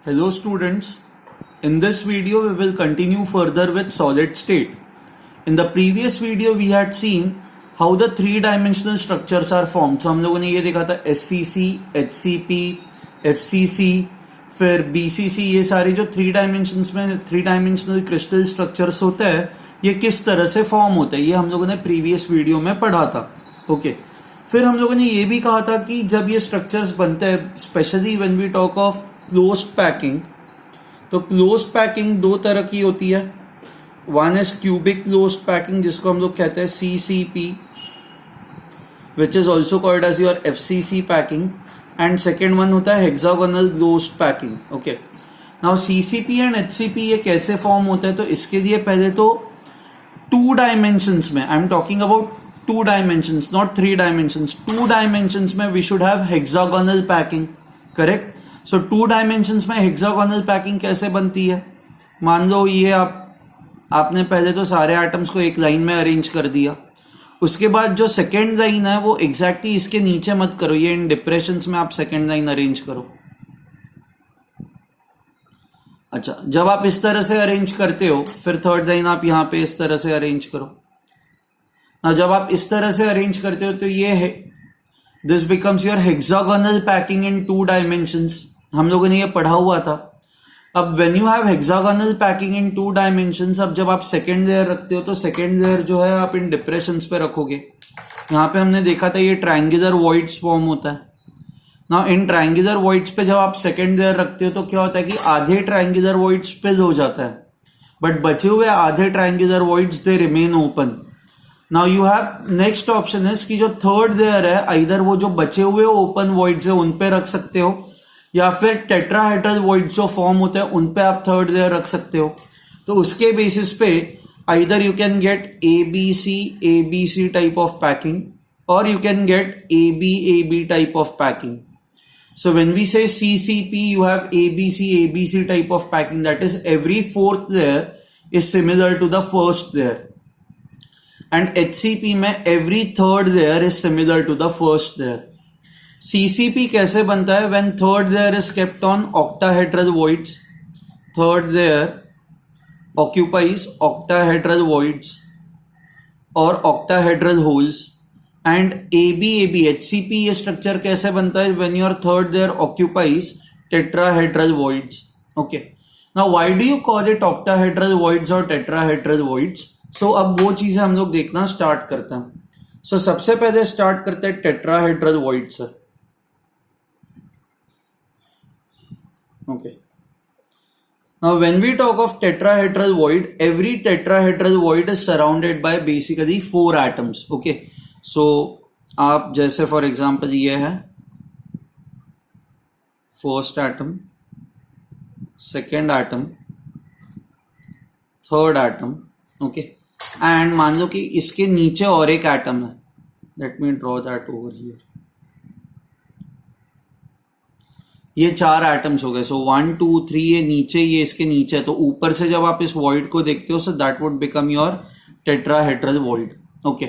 Hello students, in this video we will continue further with solid state. In the previous video we had seen how the three dimensional structures are formed. So हम लोगों ने ये देखा था SCC, HCP, FCC, फिर BCC, ये सारे जो थ्री डायमेंशनल क्रिस्टल स्ट्रक्चर्स होते हैं ये किस तरह से फॉर्म होते हैं, ये हम लोगों ने प्रीवियस वीडियो में पढ़ा था. ओके फिर हम लोगों ने ये भी कहा था कि जब ये स्ट्रक्चर्स बनते हैं, specially when we talk of closed packing, तो क्लोज्ड पैकिंग दो तरह की होती है. One is cubic closed packing जिसको हम लोग कहते हैं CCP, which is also called as your FCC packing, and second one होता है hexagonal closed packing. Okay now CCP and HCP ये कैसे फॉर्म होता है, तो इसके लिए पहले तो टू डायमेंशंस में, I am talking about two dimensions, not three dimensions, two dimensions में we should have hexagonal packing. Correct. So two dimensions में हेक्सागोनल पैकिंग कैसे बनती है, मान लो ये आपने पहले तो सारे एटम्स को एक लाइन में अरेंज कर दिया, उसके बाद जो सेकेंड लाइन है वो एग्जैक्टली इसके नीचे मत करो, ये इन डिप्रेशंस में आप सेकेंड लाइन अरेंज करो. अच्छा, जब आप इस तरह से अरेंज करते हो फिर थर्ड लाइन आप यहां पे इस तरह से अरेंज करो. जब आप इस तरह से अरेंज करते हो तो ये है, this becomes your hexagonal packing in to dimensions. हम लोगों ने ये पढ़ा हुआ था. अब when you have hexagonal packing in to dimensions, अब जब आप सेकेंड लेयर रखते हो तो सेकेंड लेयर जो है आप इन डिप्रेशंस पे रखोगे. यहाँ पे हमने देखा था ये ट्रायंगुलर वॉइड्स फॉर्म होता है. ना इन ट्रायंगुलर वॉइड्स पे जब आप सेकेंड लेयर रखते हो तो क्या होता है कि आधे ट्रायंगुलर वॉइड्स फिल हो जाता है, बट बचे हुए आधे triangular voids they remain open. Now you have next option है कि जो थर्ड लेयर है, आइदर वो जो बचे हुए ओपन वॉइड्स है उन पे रख सकते हो, या फिर टेट्राहेड्रल वॉइड्स जो फॉर्म होते हैं उन पे आप थर्ड लेयर रख सकते हो. तो उसके बेसिस पे either you can get ABC type of packing, और you can get AB type of packing. So when we say CCP, you have ABC type of packing. That is, every fourth layer is similar to the first layer. And HCP में every third layer is similar to the first layer. CCP कैसे बनता है? When third layer is kept on octahedral voids. Third layer occupies octahedral voids or octahedral holes. And AB HCP ये structure कैसे बनता है? When your third layer occupies tetrahedral voids. Okay. Now why do you call it octahedral voids or tetrahedral voids? So अब वो चीजें हम लोग देखना स्टार्ट करते हैं. So सबसे पहले स्टार्ट करते हैं tetrahedral void से. Okay. Now when we talk of tetrahedral void, every tetrahedral void is surrounded by basically 4 atoms. Okay. So आप जैसे फॉर एग्जाम्पल ये है first atom, second atom, third atom. Okay, and मान लो कि इसके नीचे और एक एटम है. Let me draw that over here. ये 4 एटम्स हो गए. सो 1 2 3 ये नीचे, ये इसके नीचे. तो ऊपर से जब आप इस वॉइड को देखते हो, so that would become your tetrahedral void. Okay,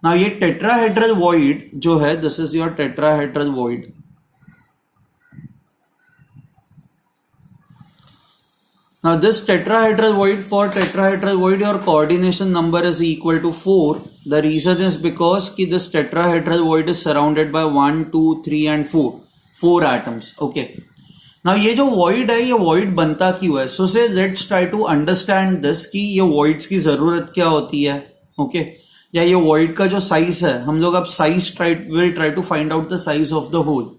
now ये टेट्राहेड्रल वॉइड जो है, this is your tetrahedral void. Now this tetrahedral void, for tetrahedral void your coordination number is equal to 4. The reason is because कि this tetrahedral void is surrounded by 1 2 3 and 4 atoms. Okay, now ये जो void है, ये void बनता क्यों है? So say let's try to understand this कि ये वॉइड्स की जरूरत क्या होती है. ओके, या ये वॉइड का जो साइज है, हम लोग अब size will try to find out the size of the hole.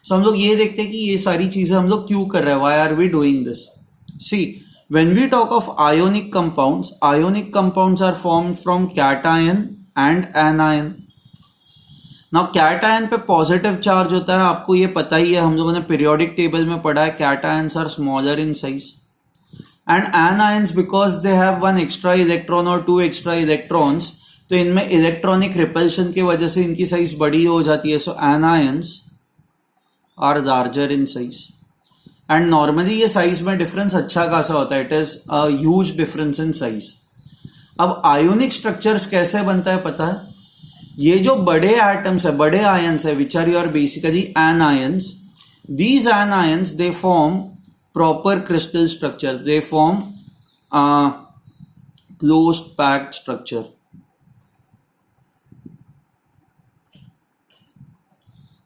So हम लोग ये देखते हैं कि ये सारी चीजें हम लोग क्यों कर रहे हैं, why are we doing this. See, when we talk of ionic compounds are formed from cation and anion. Now cation पे पॉजिटिव चार्ज होता है, आपको ये पता ही है, हम लोगों ने पीरियोडिक टेबल में पढ़ा है. Cations are smaller in size, and anions because they have 1 extra electron और 2 एक्स्ट्रा इलेक्ट्रॉन्स, तो इनमें इलेक्ट्रॉनिक रिपल्शन की वजह से इनकी साइज बड़ी हो जाती है. So anions are larger in size, and normally ये साइज में डिफरेंस अच्छा खासा होता है. It is a huge difference in size. अब आयोनिक स्ट्रक्चर्स कैसे बनता है पता है? ये जो बड़े एटम्स है, बड़े आयंस है, which are your basically anions, these anions they form proper crystal structure. They form a closed packed structure.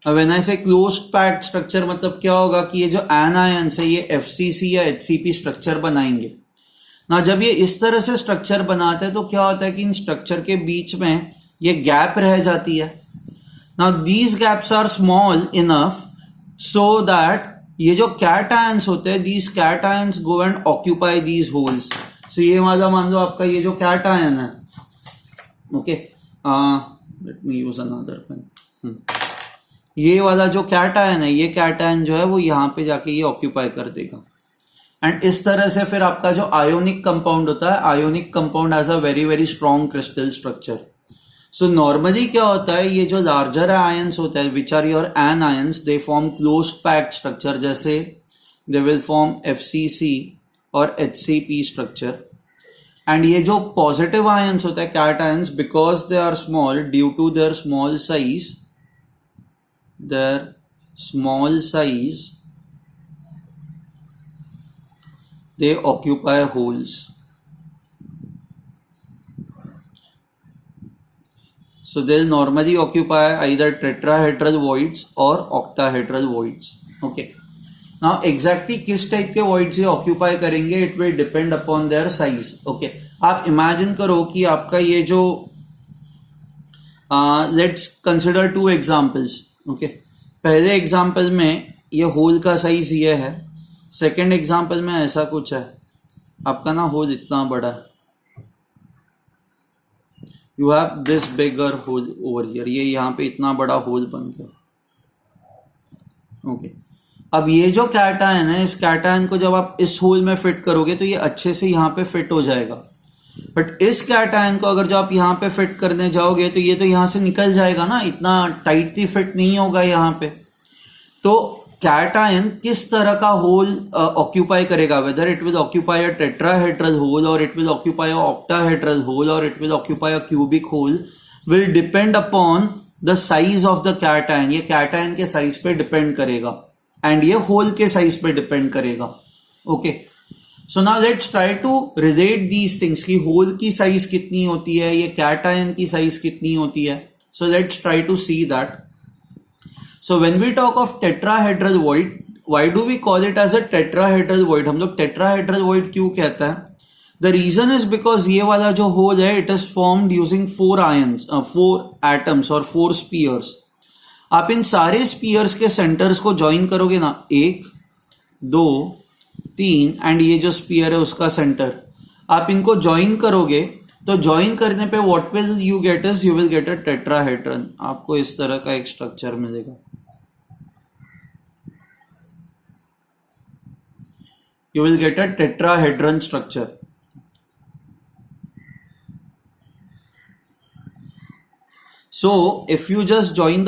When I से क्लोज्ड पैक्ड स्ट्रक्चर मतलब क्या होगा कि ये जो एनायंस है ये FCC या HCP स्ट्रक्चर बनाएंगे ना. जब ये इस तरह से स्ट्रक्चर बनाते हैं तो क्या होता है कि इन स्ट्रक्चर के बीच में ये गैप रह जाती है. Now these gaps are small enough so that ये जो कैटायंस होते हैं, these cations go and occupy these holes. So ये वाला मान लो आपका ये जो कैटायन है, okay, let me use another pen. ये वाला जो कैटायन है, ये कैटायन जो है वो यहां पे जाके ये ऑक्यूपाई कर देगा. एंड इस तरह से फिर आपका जो आयोनिक कंपाउंड होता है, ionic compound has a very very strong crystal structure. So normally क्या होता है, ये जो लार्जर आयंस होते हैं which are your anions, they form closed packed structure. जैसे दे विल फॉर्म FCC और HCP स्ट्रक्चर. एंड ये जो पॉजिटिव आयंस होते हैं cations, because they are small, due to their small size, they occupy holes. So they'll normally occupy either tetrahedral voids or octahedral voids. Okay. Now exactly किस type के voids ये occupy करेंगे, it will depend upon their size. Okay. आप imagine करो कि आपका ये जो let's consider two examples. Okay, पहले एग्जाम्पल में ये होल का साइज ये है, सेकेंड एग्जाम्पल में ऐसा कुछ है. आपका ना होल इतना बड़ा है, you have this bigger hole over here, ये यहाँ पे इतना बड़ा होल बन गया. ओके, अब ये जो कैटायन है, इस कैटायन को जब आप इस होल में फिट करोगे तो ये अच्छे से यहाँ पे फिट हो जाएगा. बट इस कैटायन को अगर जो आप यहाँ पे फिट करने जाओगे तो ये तो यहां से निकल जाएगा ना, इतना टाइटली फिट नहीं होगा यहाँ पे. तो कैटायन किस तरह का होल ऑक्यूपाई करेगा, whether it will occupy a tetrahedral hole और it will occupy a octahedral hole और it will occupy a cubic hole, will depend upon the size of the cation. ये कैटायन के size पे depend करेगा and ये hole के size पे depend करेगा. Okay, so now let's try to relate these things कि होल की साइज कितनी होती है, ये कैटायन की साइज कितनी होती है. So let's try to see that. So when we talk of tetrahedral void, why do we call it as a tetrahedral void? हम लोग टेट्राहेड्रल वॉइड क्यों कहता है? द रीजन इज बिकॉज ये वाला जो होल है it is formed using 4 ions, 4 atoms और 4 स्पीयर्स. आप इन सारे स्पीयर्स के सेंटर्स को ज्वाइन करोगे ना, 1 2 3 एंड ये जो स्पीयर है उसका सेंटर, आप इनको ज्वाइन करोगे तो ज्वाइन करने पे what will you get is you will get a tetrahedron. आपको इस तरह का एक स्ट्रक्चर मिलेगा. You will get a tetrahedron structure. So if you just join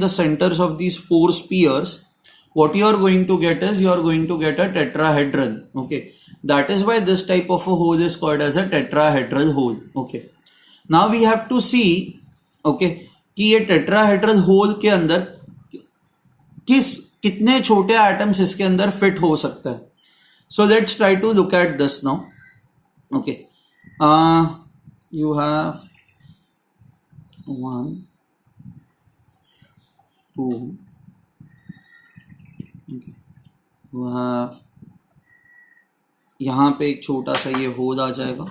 the centers of these 4 spheres, what you are going to get is you are going to get a tetrahedron. Okay, that is why this type of a hole is called as a tetrahedral hole. Okay, now we have to see, okay, कि ये tetrahedral hole के अंदर कितने छोटे atoms इसके अंदर fit हो सकता है. So let's try to look at this now. Okay, you have 1 2, okay, you have यहां पे एक छोटा सा ये होल आ जाएगा.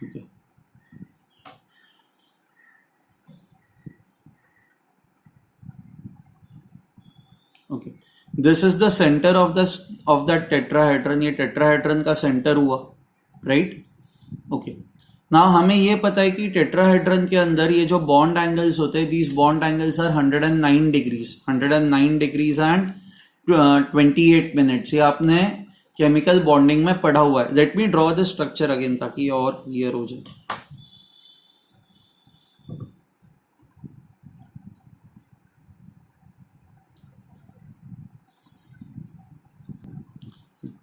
Okay. Okay, this is the center of that tetrahedron. ये tetrahedron का सेंटर हुआ, राइट. ओके, नाउ हमें ये पता है कि टेट्राहेड्रन के अंदर ये जो बॉन्ड एंगल्स होते हैं, these bond angles are 109 degrees and 28 minutes. ये आपने केमिकल बॉन्डिंग में पढ़ा हुआ है. Let me draw the structure again ताकि और क्लियर हो जाए.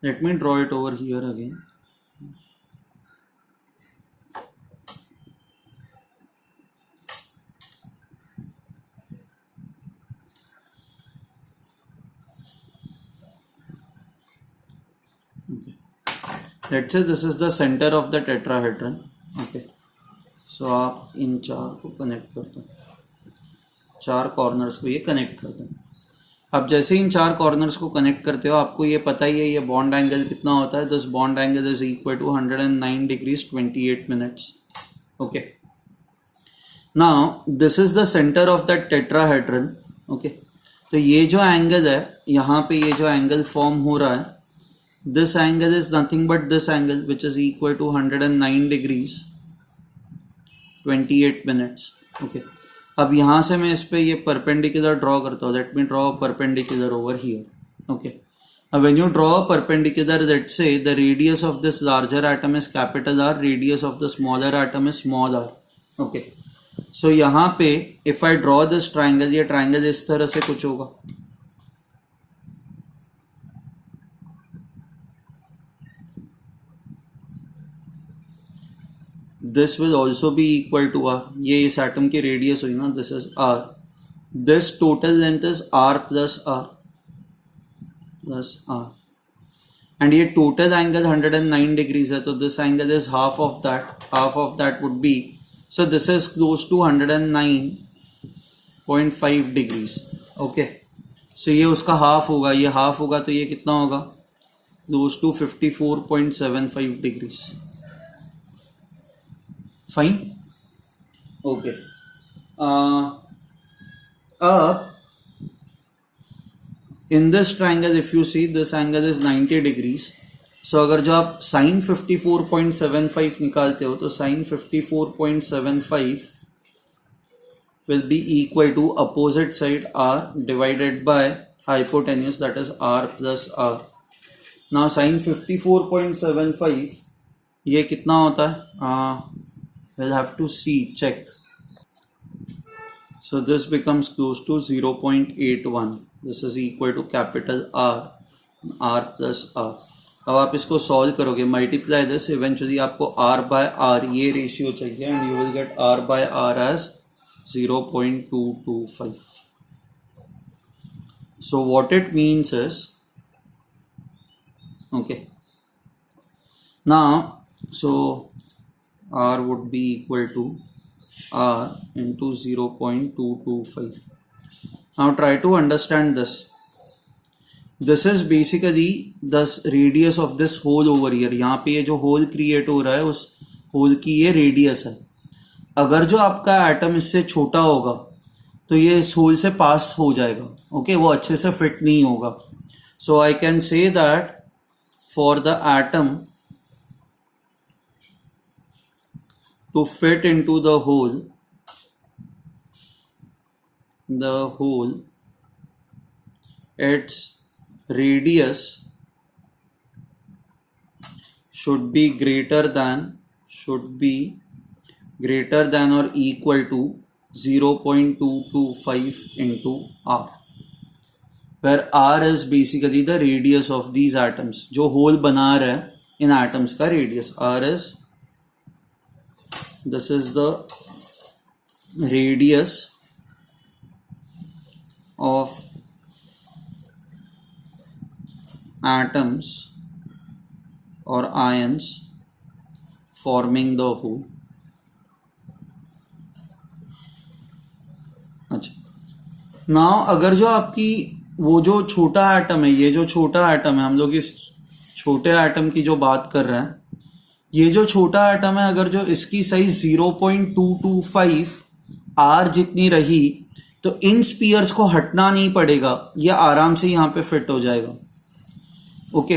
Let me draw it over here again. Let's say this is the centre of the tetrahedron. Okay, so आप इन चार को कनेक्ट कर दो, चार कॉर्नर्स को ये कनेक्ट कर दो. अब जैसे इन चार कॉर्नर्स को कनेक्ट करते हो आपको ये पता ही है ये बॉन्ड एंगल कितना होता है. This bond angle is equal to 109 degrees 28 minutes. Okay, now this is the centre of that tetrahedron. Okay, तो ये जो एंगल है यहाँ पे, ये जो एंगल फॉर्म हो रहा है, this angle is nothing but this angle which is equal to 109 degrees 28 minutes. Okay, अब यहाँ से मैं इस पे ये परपेंडिकुलर ड्रॉ करता हूँ. Late me draw perpendicular over here. Okay, now when you draw a perpendicular, let's say the radius of this larger atom is capital R, radius of the smaller atom is small r. Okay, so यहाँ पे if I draw this triangle, ये triangle इस तरह से कुछ होगा. This will also be equal to r. ये इस atom की radius हुई ना, this is r. This total length is r plus r. Plus R, and ये टोटल एंगल 109 डिग्रीज है, तो this angle is half of that would be, so this is close to 109.5 degrees. Okay, so ये उसका half होगा, ये half होगा तो ये कितना होगा, close to 54.75 degrees. Fine. Okay, अब in this triangle if you see this angle is 90 degrees, so अगर जो आप sin 54.75 निकालते हो तो sin 54.75 will be equal to opposite side r divided by hypotenuse, that is r plus r. now sin 54.75 ये कितना होता है, we'll have to see, check. So this becomes close to 0.81. This is equal to capital R, R plus R. अब आप इसको solve करोगे, multiply this, eventually आपको R by R ये रेशियो चाहिए, and you will gate R by R as 0.225. So what it means is, okay, now so R would be equal to R into 0.225. Now try to understand this. This is basically the radius of this hole over here. यहाँ पे ये जो hole create हो रहा है उस hole की ये radius है. अगर जो आपका atom इससे छोटा होगा तो ये इस hole से pass हो जाएगा. Okay, वो अच्छे से fit नहीं होगा. So I can say that for the atom to fit into the hole, its radius should be greater than or equal to 0.225 into r, where r is basically the radius of these atoms. जो hole बना रहा है इन atoms का radius, r is, this is the radius of atoms or ions forming the hole. अच्छा, now अगर जो आपकी वो जो छोटा एटम है, ये जो छोटा एटम है, हम लोग इस छोटे एटम की जो बात कर रहे हैं, ये जो छोटा एटम है, अगर जो इसकी साइज 0.225 r जितनी रही तो इन स्पीयर्स को हटना नहीं पड़ेगा, ये आराम से यहाँ पे फिट हो जाएगा. ओके,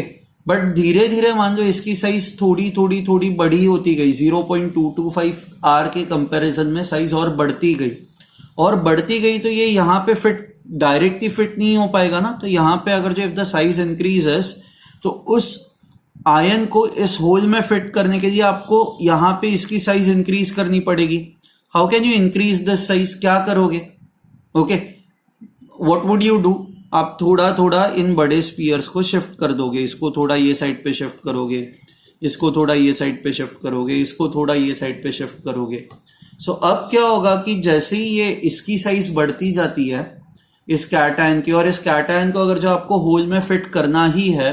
बट धीरे धीरे मान लो इसकी साइज थोड़ी बड़ी होती गई, 0.225 r के कंपैरिजन में साइज और बढ़ती गई तो ये यहाँ पे फिट डायरेक्टली फिट नहीं हो पाएगा ना. तो यहाँ पे अगर जो इफ द साइज इंक्रीजेस तो उस आयन को इस होल में फिट करने के लिए आपको यहाँ पे इसकी साइज इंक्रीज करनी पड़ेगी. How can you increase this size, क्या करोगे? Okay, what would you do, आप थोड़ा इन बड़े स्पीयर्स को शिफ्ट कर दोगे. इसको थोड़ा ये साइड पे शिफ्ट करोगे, इसको थोड़ा ये साइड पे शिफ्ट करोगे, इसको थोड़ा ये साइड पे शिफ्ट करोगे. सो अब क्या होगा कि जैसे ही ये इसकी साइज बढ़ती जाती है इस कैटायन की, और इस कैटायन को अगर जो आपको होल में फिट करना ही है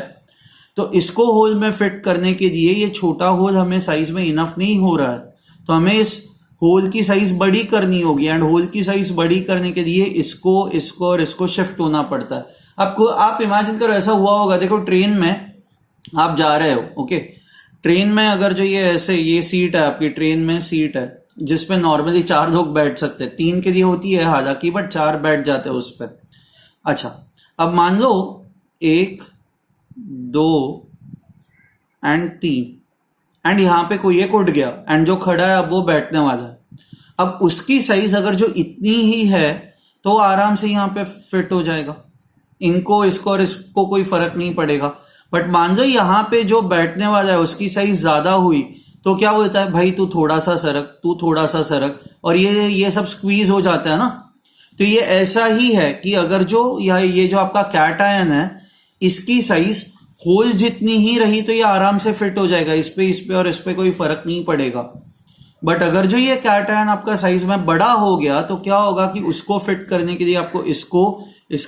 तो इसको होल में फिट करने के लिए ये छोटा होल हमें साइज में इनफ नहीं हो रहा है, तो हमें इस होल की साइज बड़ी करनी होगी, एंड होल की साइज बड़ी करने के लिए इसको इसको और इसको शिफ्ट होना पड़ता है। आपको आप इमेजिन करो ऐसा हुआ होगा, देखो ट्रेन में आप जा रहे हो, ओके, ट्रेन में अगर जो ये ऐसे ये सीट है आपकी, ट्रेन में सीट है जिसपे नॉर्मली 4 लोग बैठ सकते हैं, 3 के लिए होती है हालांकि, बट 4 बैठ जाते हैं उस पर। अच्छा, अब मान लो 1 2 एंड 3, एंड यहां पे कोई एक उठ गया, एंड जो खड़ा है अब वो बैठने वाला है। अब उसकी साइज अगर जो इतनी ही है तो आराम से यहां पे फिट हो जाएगा, इनको इसको और इसको कोई फर्क नहीं पड़ेगा। बट मान लो यहां पे जो बैठने वाला है उसकी साइज ज्यादा हुई, तो क्या बोलता है, भाई तू थोड़ा सा सरक, तू थोड़ा सा सरक, और ये सब स्क्वीज हो जाता है ना। तो ये ऐसा ही है कि अगर जो ये जो आपका कैट आयन है इसकी साइज होल जितनी ही रही तो ये आराम से फिट हो जाएगा, इस पे और इस पे कोई फर्क नहीं पड़ेगा। बट अगर जो ये कैट आयन आपका साइज में बड़ा हो गया तो क्या होगा कि उसको फिट करने के लिए आपको इसको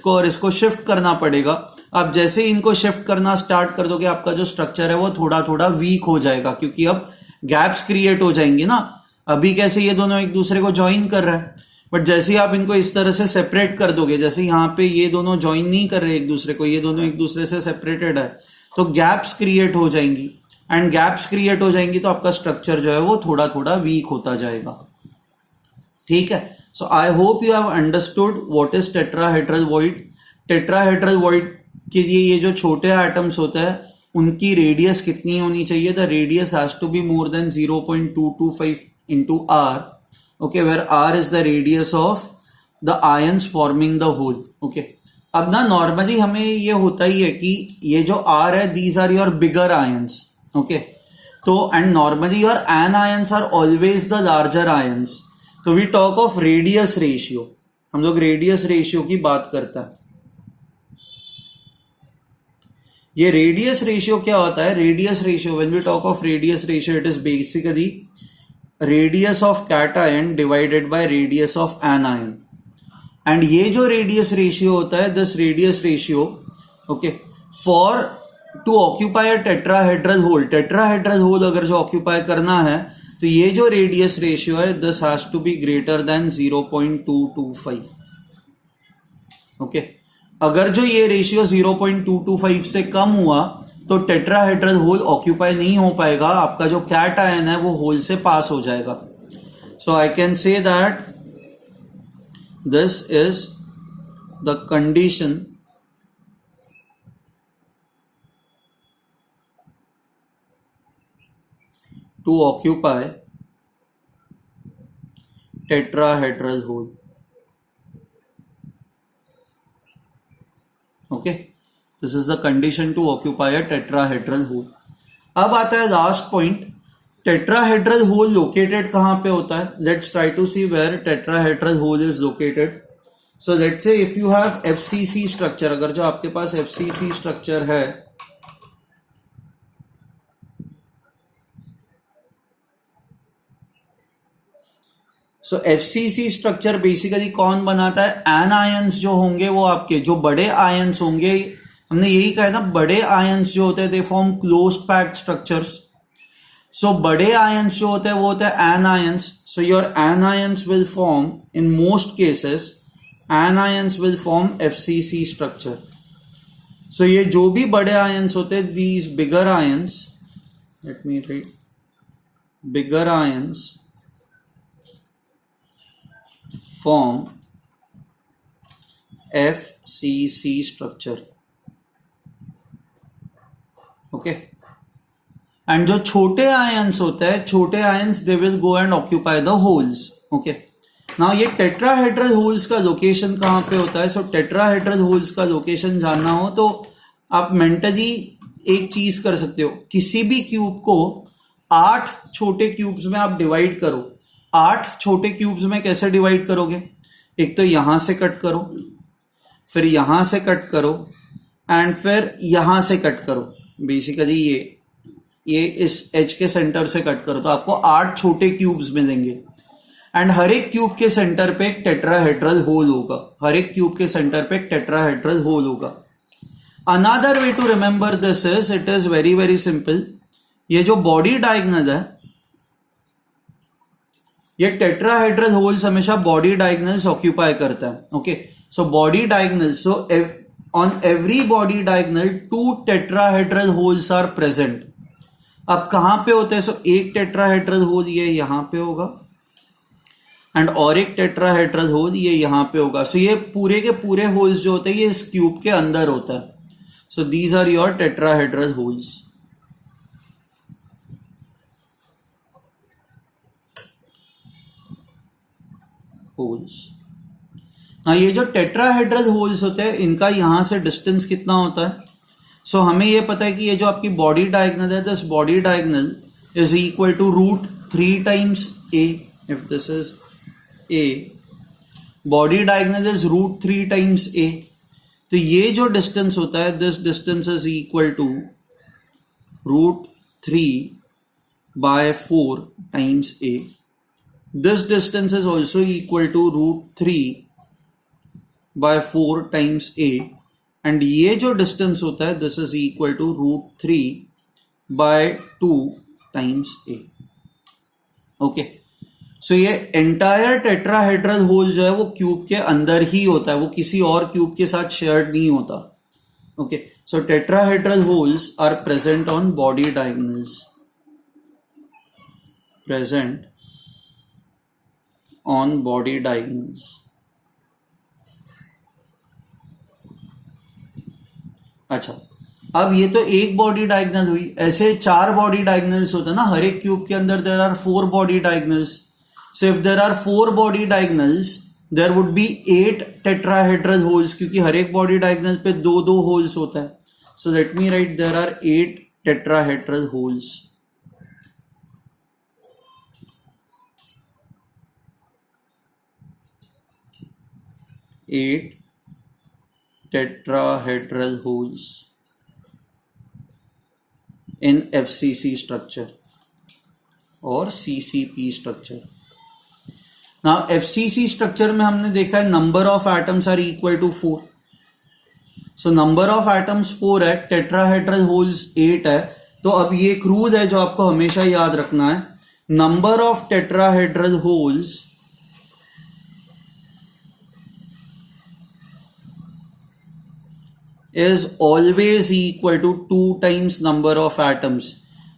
और इसको शिफ्ट करना पड़ेगा। आप जैसे ही इनको शिफ्ट करना स्टार्ट कर दोगे आपका जो स्ट्रक्चर है वो थोड़ा थोड़ा वीक हो जाएगा, क्योंकि अब गैप्स क्रिएट हो जाएंगे ना। अभी कैसे ये दोनों एक दूसरे को ज्वाइन कर रहा है, बट जैसे ही आप इनको इस तरह से सेपरेट कर दोगे, जैसे यहाँ पे ये दोनों ज्वाइन नहीं कर रहे एक दूसरे को, ये दोनों एक दूसरे से सेपरेटेड है, तो गैप्स क्रिएट हो जाएंगी, एंड गैप्स क्रिएट हो जाएंगी तो आपका स्ट्रक्चर जो है वो थोड़ा थोड़ा वीक होता जाएगा। ठीक है, so I hope you have understood what is tetrahedral void. Tetrahedral void के लिए ये जो छोटे एटम्स होते हैं उनकी रेडियस कितनी होनी चाहिए, the radius has to be more than 0.225 into r, okay, where r is the radius of the ions forming the hole, okay। अब ना नॉर्मली हमें ये होता ही है कि ये जो r है these are your bigger ions, okay, तो and normally your anions are always the larger ions, तो we talk of radius ratio, हम लोग रेडियस रेशियो की बात करता है। ये रेडियस रेशियो क्या होता है, radius ratio when we talk of radius ratio it is basically radius of cation divided by radius of anion, and ये जो रेडियस रेशियो होता है this radius ratio, okay, for to occupy a tetrahedral hole, tetrahedral hole अगर जो occupy करना है तो ये जो रेडियस रेशियो है this has to be greater than 0.225, okay. अगर जो ये रेशियो 0.225 से कम हुआ तो टेट्राहेड्रल होल ऑक्यूपाई नहीं हो पाएगा, आपका जो कैट आयन है वो होल से पास हो जाएगा। So I can say that this is the condition to occupy tetrahedral hole, okay, this is the condition to occupy a tetrahedral hole. अब आता है last point, tetrahedral hole located कहां पे होता है, let's try to see where tetrahedral hole is located. So let's say if you have FCC structure, अगर जो आपके पास एफसीसी स्ट्रक्चर है, सो एफसीसी स्ट्रक्चर बेसिकली कौन बनाता है, एनायंस जो होंगे वो आपके जो बड़े आयंस होंगे, हमने यही कहा ना बड़े आयंस जो होते हैं they form closed packed structures. So बड़े आयंस जो होते हैं वो होते हैं anions. So your anions will form in most cases, anions will form FCC structure. So ये जो भी बड़े आयंस होते हैं these bigger ions, let me read, bigger ions form FCC structure, okay, and जो छोटे आयंस होते हैं, छोटे ions they will go and occupy the holes, okay. Now ये टेट्राहेड्रल होल्स का लोकेशन कहां पे होता है, सो टेट्राहेड्रल होल्स का लोकेशन जानना हो तो आप मेंटली एक चीज कर सकते हो, किसी भी क्यूब को 8 छोटे क्यूब्स में आप डिवाइड करो। 8 छोटे क्यूब्स में कैसे डिवाइड करोगे, एक तो यहां से कट करो, फिर यहां से कट करो, एंड फिर यहां से कट करो। बेसिकली ये इस एज के सेंटर से कट करो तो आपको 8 छोटे क्यूब्स मिलेंगे, एंड हर एक क्यूब के सेंटर पे एक टेट्राहेड्रल होल होगा, हर एक क्यूब के सेंटर पे एक टेट्राहेड्रल होल होगा। Another way to remember this is, it is very very simple. ये जो बॉडी डायगनल है, ये टेट्राहेड्रल होल्स हमेशा बॉडी डायगनल्स ऑक्यूपाई करता है. Okay, so body diagonal, so on every body diagonal 2 tetrahedral holes are present. अब कहां पे होते हैं? सो एक टेट्राहेड्रल होल ये यहां पे होगा एंड और एक टेट्राहेड्रल होल ये यहां पे होगा. सो ये पूरे के पूरे होल्स जो होते हैं ये इस क्यूब के अंदर होता है. So these are your tetrahedral holes. हाँ, ये जो टेट्राहेड्रल होल्स होते हैं इनका यहां से डिस्टेंस कितना होता है? सो हमें ये पता है कि ये जो आपकी बॉडी डायगनल है, this body diagonal is equal to √3 times A. If this is A, body diagonal is √3 times A. तो ये जो डिस्टेंस होता है, this distance is equal to √3/4 times A. This distance is also equal to √3/4 times a, and ये जो distance होता है this is equal to √3/2 times a. Okay, so ये entire tetrahedral hole जो है वो क्यूब के अंदर ही होता है, वो किसी और क्यूब के साथ शेयर्ड नहीं होता. Okay, so tetrahedral holes are present on body diagonals. Present on body diagonals. अच्छा, अब ये तो एक बॉडी डायगनल हुई. ऐसे 4 बॉडी डायगनल्स होते हैं ना हर एक क्यूब के अंदर. There are 4 body diagonals. So if there are 4 body diagonals there would be 8 tetrahedral holes, क्योंकि हर एक बॉडी डायगनल पे 2-2 होल्स होता है. So let me write, there are 8 tetrahedral holes. 8 tetrahedral holes in FCC structure or CCP structure. Now FCC structure में हमने देखा है number of atoms are equal to 4. So number of atoms 4 है, tetrahedral holes 8 है. तो अब ये एक रूल है जो आपको हमेशा याद रखना है. Number of tetrahedral holes is always equal to 2 times number of atoms.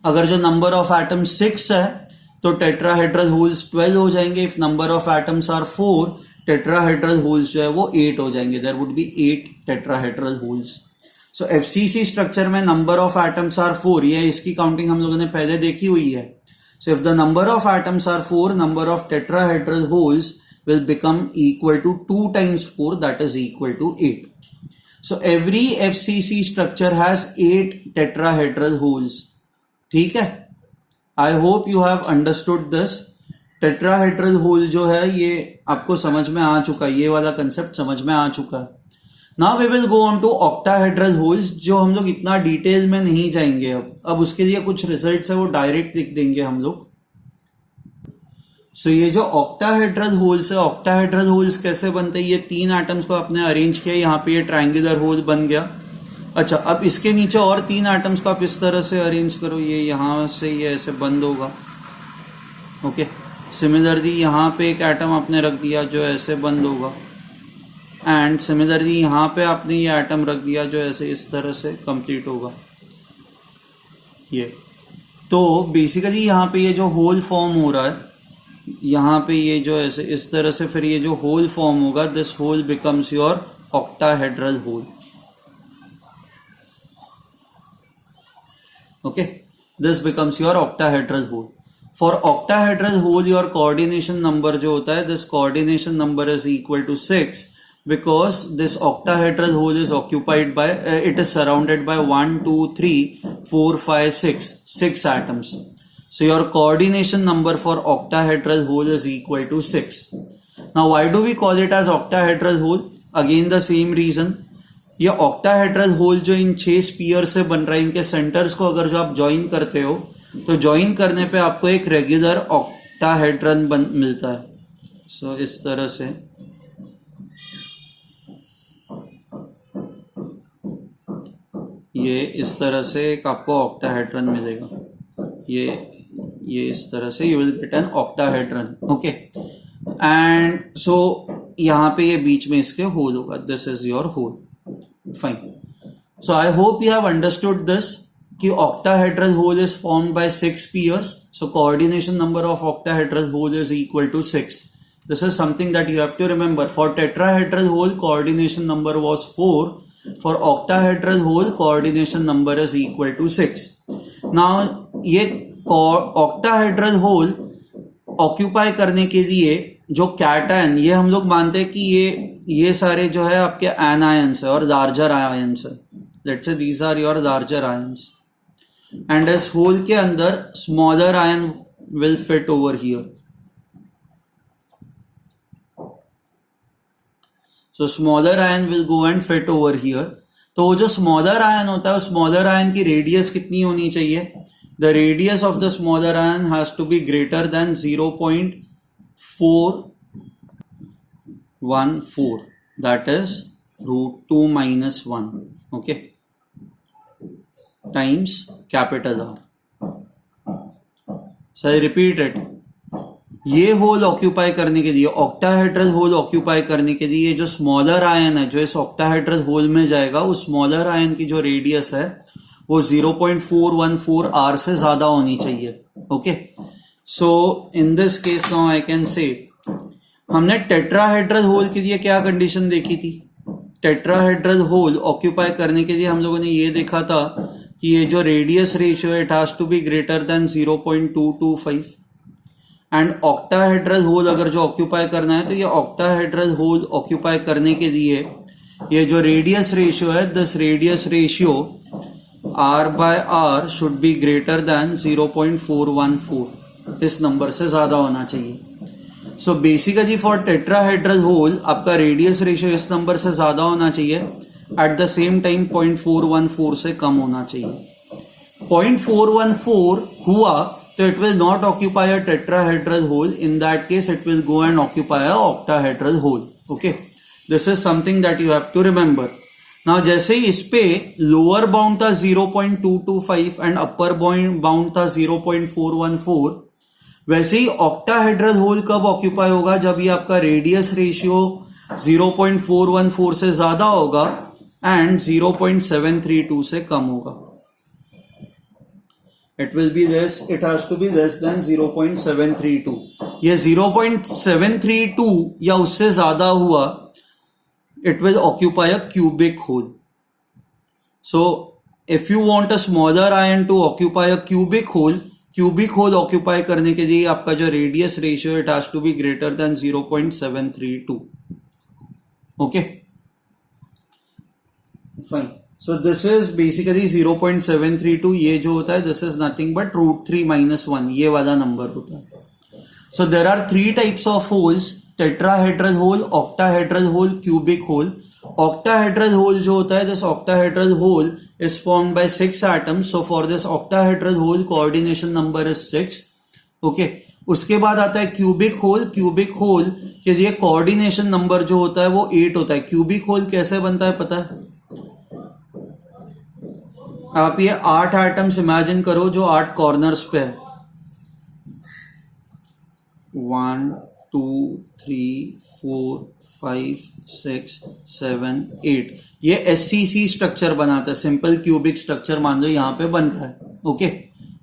अगर जो number of atoms 6 है तो tetrahedral holes 12 हो जाएंगे. If number of atoms are 4, tetrahedral holes जो है वो 8 हो जाएंगे. There would be 8 tetrahedral holes. So FCC structure में number of atoms are 4, ये इसकी काउंटिंग हम लोगों ने पहले देखी हुई है. So if the number of atoms are 4, number of tetrahedral holes will become equal to 2 times 4, that is equal to 8. So every FCC structure has 8 tetrahedral holes. ठीक है? I hope you have understood this. Tetrahedral hole जो है ये आपको समझ में आ चुका है, ये वाला कंसेप्ट समझ में आ चुका है. Now we will go on to octahedral holes, जो हम लोग इतना डिटेल में नहीं जाएंगे. अब उसके लिए कुछ रिजल्ट्स है वो डायरेक्ट लिख देंगे हम लोग. सो ये जो ऑक्टाहेड्रल होल्स है, ऑक्टाहेड्रल होल्स कैसे बनते हैं? ये 3 एटम्स को आपने अरेंज किया, यहाँ पे ये ट्रायंगुलर होल बन गया. अच्छा, अब इसके नीचे और 3 एटम्स को आप इस तरह से अरेंज करो, ये यहाँ से ये ऐसे बंद होगा. ओके, सिमिलरली यहाँ पे एक एटम आपने रख दिया जो ऐसे बंद होगा, एंड सिमिलरली यहाँ पे आपने ये एटम रख दिया जो ऐसे इस तरह से कंप्लीट होगा. ये तो बेसिकली यहाँ पे ये जो होल फॉर्म हो रहा है, यहाँ पे ये जो ऐसे इस तरह से फिर ये जो होल फॉर्म होगा, this hole becomes your octahedral hole. Okay, this becomes your octahedral hole. For octahedral hole your coordination number जो होता है, this coordination number is equal to 6 because this octahedral hole is occupied by it is surrounded by 1 2 3 4 5 6 atoms. So your coordination number for octahedral hole is equal to 6. Now why do we call it as octahedral hole? Again the same reason. ये octahedral hole जो इन 6 spear से बन रहा है, इनके centres को अगर जो आप ज्वाइन करते हो तो ज्वाइन करने पे आपको एक रेगुलर octahedron मिलता है. So इस तरह से ये इस तरह से एक आपको ऑक्टाहेड्रन मिलेगा, ये इस तरह से you will get an octahedron. Okay, and so यहाँ पे ये बीच में इसके होल होगा. This is your hole. Fine. So I hope you have understood this कि octahedral hole is formed by 6 pairs. So coordination number of octahedral hole is equal to 6. This is something that you have to remember. For tetrahedral hole, coordination number was 4. For octahedral hole, coordination number is equal to 6. Now ये octahedral hole occupy करने के लिए जो cation, ये हम लोग मानते हैं कि ये सारे जो है आपके एनायंस है और लार्जर आयंस है. Let's say these are your larger ions. And इस होल के अंदर smaller ion will fit over here. So smaller ion will go and fit over here. तो वो जो स्मॉलर आयन होता है, स्मॉलर आयन की रेडियस कितनी होनी चाहिए? The radius of the smaller ion has to be greater than 0.414. That is √2 - 1. Okay, times capital R. So I repeat it. ये होल ऑक्यूपाई करने के लिए, ऑक्टाहेड्रल होल ऑक्यूपाई करने के लिए जो स्मॉलर आयन है जो इस ऑक्टाहेड्रल होल में जाएगा, उस स्मॉलर आयन की जो रेडियस है वो 0.414 R से ज्यादा होनी चाहिए. Okay, so in this case now I can से, हमने टेट्राहेड्रल होल के लिए क्या कंडीशन देखी थी? टेट्राहेड्रल होल ऑक्यूपाई करने के लिए हम लोगों ने ये देखा था कि ये जो रेडियस रेशियो है it has to be greater than 0.225. And octahedral hole अगर जो ऑक्यूपाई करना है तो ये ऑक्टाहेड्रल होल ऑक्यूपाई करने के लिए ये जो रेडियस रेशियो है, this radius ratio R/R should be greater than 0.414. इस नंबर से ज्यादा होना चाहिए. So basically for tetrahedral hole आपका रेडियस रेशियो इस नंबर से ज्यादा होना चाहिए. एट द सेम टाइम 0.414 से कम होना चाहिए. 0.414 हुआ तो it will not occupy a tetrahedral hole. In that case it will go and occupy a octahedral hole. Okay, this is something that you have to remember. Now जैसे ही इस पे lower bound था 0.225 एंड अपर बाउंड था 0.414, वैसे ही octahedral whole कब occupy होगा? जब ये आपका रेडियस रेशियो 0.414 से ज्यादा होगा एंड 0.732 से कम होगा. It will be less, it has to be less than 0.732. ये 0.732 या उससे ज्यादा हुआ, it will occupy a cubic hole. So if you want a smaller ion to occupy a cubic hole occupy करने के लिए आपका जो radius ratio it has to be greater than 0.732. Okay, fine. So this is basically 0.732. ये जो होता है this is nothing but √3 - 1. ये वाला नंबर होता है. So there are 3 types of holes: tetrahedral hole, octahedral hole, cubic hole. Octahedral hole जो होता है, this octahedral hole is formed by 6 atoms. So for this octahedral hole coordination number is 6. Okay. उसके बाद आता है cubic whole. Cubic whole के लिए coordination number जो होता है वो 8 होता है. क्यूबिक होल कैसे बनता है पता है? आप ये 8 एटम्स इमेजिन करो जो 8 कॉर्नर्स पे है. 1 2 3 4 5 6 7 8. ये SCC स्ट्रक्चर बनाता है. सिंपल क्यूबिक स्ट्रक्चर मान लो यहां पे बन रहा है. Okay,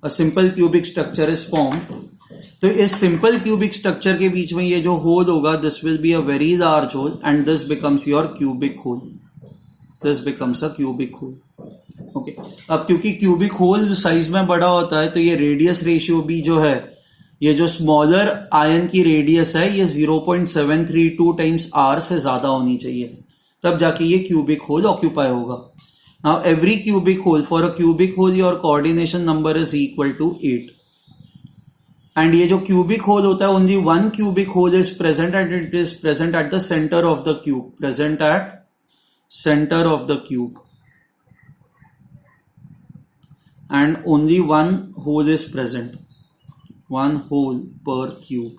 a simple cubic structure is form. तो इस सिंपल क्यूबिक स्ट्रक्चर के बीच में ये जो होल होगा this will be a very large hole and this becomes your cubic hole. This becomes a cubic hole. Okay, अब क्योंकि क्यूबिक होल साइज में बड़ा होता है तो ये रेडियस रेशियो भी जो है, ये जो स्मॉलर आयन की रेडियस है ये 0.732 टाइम्स R से ज्यादा होनी चाहिए, तब जाके ये क्यूबिक होल ऑक्यूपाई होगा. Now every cubic hole, for a cubic hole your coordination number is equal to 8. And ये जो क्यूबिक होल होता है only one cubic hole is present and it is present at the centre of the cube. Present at centre of the cube and only one hole is present. One hole per cube.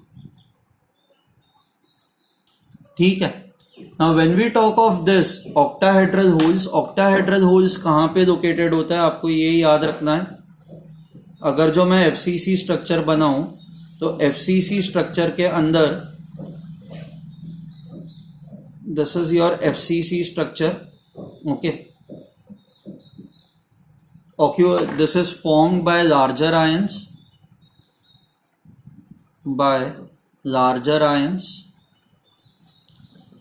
ठीक है. Now when we talk of this octahedral holes कहां पे located होता है आपको ये याद रखना है. अगर जो मैं एफसीसी स्ट्रक्चर बनाऊं तो एफसीसी स्ट्रक्चर के अंदर this is your FCC structure. Okay, this is formed by larger ions.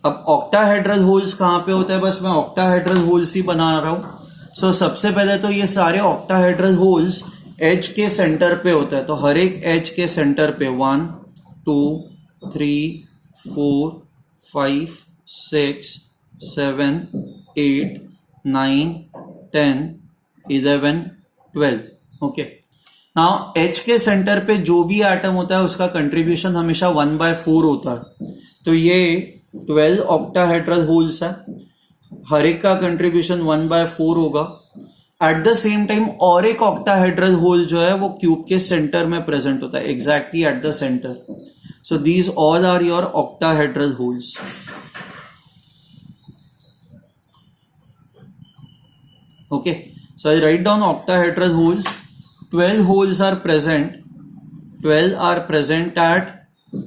अब ऑक्टाहेड्रल होल्स कहां पे होता है, बस मैं ऑक्टाहेड्रल होल्स ही बना रहा हूं. सो सबसे पहले तो ये सारे ऑक्टाहेड्रल होल्स एज के सेंटर पे होता है. तो हर एक एज के सेंटर पे 1 2 3 4 5 6 7 8 9 10 11 12. ओके, नाउ एच के सेंटर पे जो भी एटम होता है उसका कंट्रीब्यूशन हमेशा 1/4 होता है. तो ये 12 ऑक्टाहेड्रल होल्स है, हर एक का कंट्रीब्यूशन 1/4 होगा. एट द सेम टाइम और एक ऑक्टाहेड्रल होल जो है वो क्यूब के सेंटर में प्रेजेंट होता है, exactly at the centre. So these all are your octahedral holes. Okay, so I write down octahedral holes. 12 holes are present. 12 are present at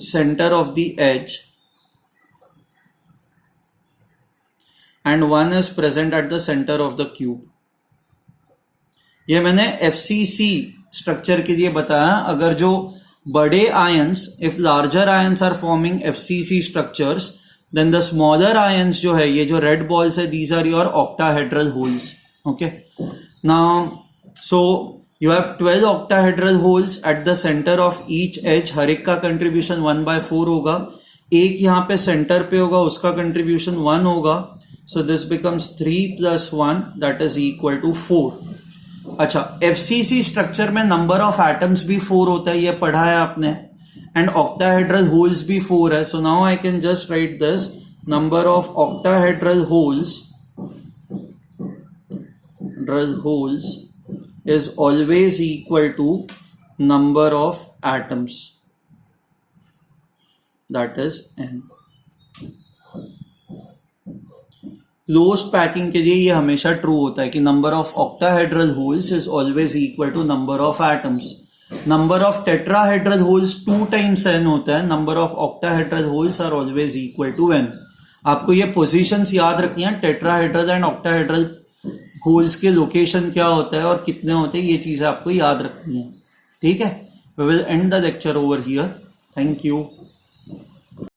center of the edge, and 1 is present at the center of the cube. ये मैंने FCC structure के लिए बताया. अगर जो बड़े ions, if larger ions are forming FCC structures, then the smaller ions जो है, ये जो रेड बॉल्स है, these are your octahedral holes. Okay, now so you have 12 octahedral holes at the center of each edge. हर एक का contribution 1/4 होगा. एक यहाँ पे सेंटर पे होगा, उसका कंट्रीब्यूशन 1 होगा. So this becomes 3 + 1, that is equal to 4. अच्छा, FCC स्ट्रक्चर में नंबर ऑफ एटम्स भी 4 होता है, ये पढ़ा है आपने. एंड octahedral होल्स भी 4 है. So now I can just write this number of octahedral holes is always equal to number of atoms, that is n. Closed packing के लिए ये हमेशा ट्रू होता है कि number of octahedral holes is always equal to number of atoms. Number of tetrahedral holes 2 times n होता है. Number of octahedral holes are always equal to n. आपको ये पोजीशंस याद रखनी है. टेट्राहेड्रल एंड ऑक्टाहेड्रल होल्स के location क्या होता है और कितने होते हैं, ये चीजें आपको याद रखनी है. ठीक है, we will end the lecture over here. Thank you.